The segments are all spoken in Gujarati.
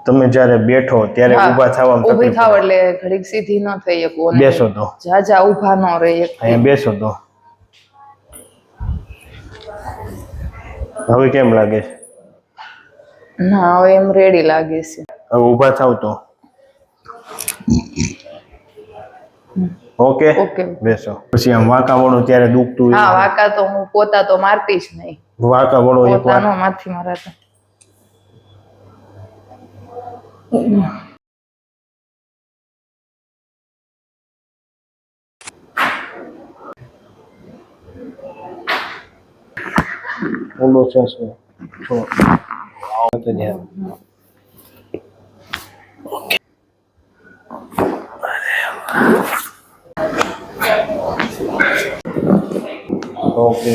તમે જ્યારે બેઠો ત્યારે ઊભા થવામાં ઊભી તકલીફ થાવ એટલે ઘડીક સીધી ન થઈ શકું અને બેસો તો જાજા ઊભા ન રહી શકું. અહીંયા બેસો તો હવે કેમ લાગે છે? ના હવે એમ રેડી લાગે છે. હવે ઊભા થાવ તો ઓકે ઓકે. બેસો. પછી આમ વાંકા વળો ત્યારે દુખતું હા વાંકા તો હું પોતા તો મારતી જ નહીં. વાંકા વળો એક પોતા વાર નો મારથી મારાતા. ઊંડો શ્વાસ લો. આવો તો ધ્યાન. ઓકે.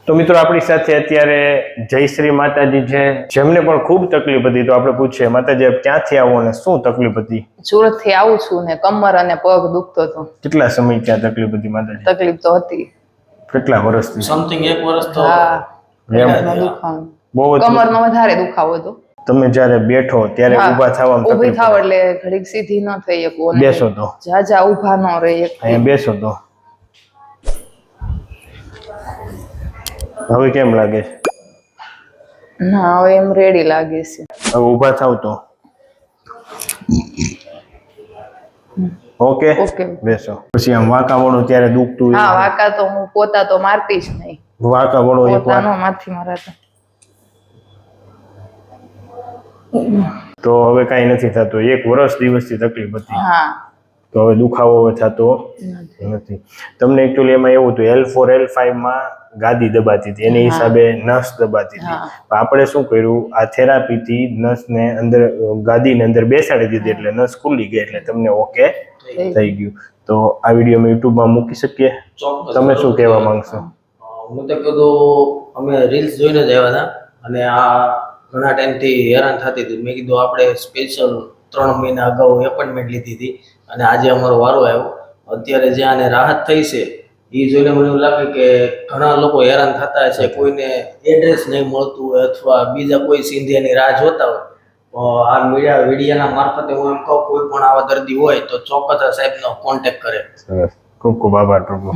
તો મિત્રો આપણી સાથે અત્યારે જયશ્રી માતાજી છે, જેમને પણ ખૂબ તકલીફ હતી. તો આપણે પૂછીએ માતાજી ક્યાંથી આવો અને શું તકલીફ હતી? સુરત થી આવું છું ને કમર અને પગ દુખતો હતો. કેટલા સમય ત્યાં તકલીફ હતી માતાજી? તકલીફ તો હતી. કેટલા વર્ષથી? સમથિંગ 1 વર્ષ તો હા એમ દુખાવો બહુ જ કમરનો વધારે દુખાવો હતો. તમે જ્યારે બેઠો ત્યારે ઊભા થવામાં ઊભી તકલીફ થાવ એટલે ઘડીક સીધી ન થઈ શકું અને બેસો તો જાજા ઊભા ન રહી શકું. અહીંયા બેસો તો હવે કેમ લાગે છે? ના હવે એમ રેડી લાગે છે. હવે ઊભા થાવ તો ઓકે ઓકે. બેસો. પછી આમ વાંકા વળો ત્યારે દુખતું હા વાંકા તો હું પોતા તો મારતી જ નહીં. વાંકા વળો એક પોતા વાર નો મારથી મારાતા. તો હવે કઈ નથી થતું. 1 વર્ષ દિવસથી તકલીફ હતી. હા તો હવે દુખાવો હવે થતો નથી. તમને એકચ્યુઅલી એમાં એવું હતું L4 L5 માં ગાદી દબાતી હતી, એની હિસાબે નસ દબાતી હતી. આપણે શું કર્યું, આ થેરાપીથી નસને અંદર ગાદીને અંદર બેસાડી દીધી એટલે નસ ખુલી ગઈ એટલે તમને ઓકે થઈ ગયું. તો આ વિડીયો અમે યુટ્યુબમાં મૂકી શકીએ? તમે શું કહેવા માંગશો? હું તો કીધું અમે રીલ્સ જોઈને જ આવ્યા હતા અને આ ઘણા ટાઈમથી હેરાન થતી હતી. મેં કીધું આપણે સ્પેશિયલ 3 મહિના અગાઉ એપોઇન્ટમેન્ટ લીધી હતી અને આજે અમારો વારો આવ્યો. અત્યારે જે આને રાહત થઈ છે એ જોઈને મને એવું લાગે કે ઘણા લોકો હેરાન થતા છે, કોઈને એડ્રેસ નહીં મળતું હોય અથવા બીજા કોઈ સિંધિયાની રાહ જોતા હોય. આ વિડીયાના મારફતે હું એમ કહું કોઈ પણ આવા દર્દી હોય તો ચોક્કસ સાહેબનો કોન્ટેક્ટ કરે. સરસ. ખૂબ ખૂબ આભાર પ્રભુ.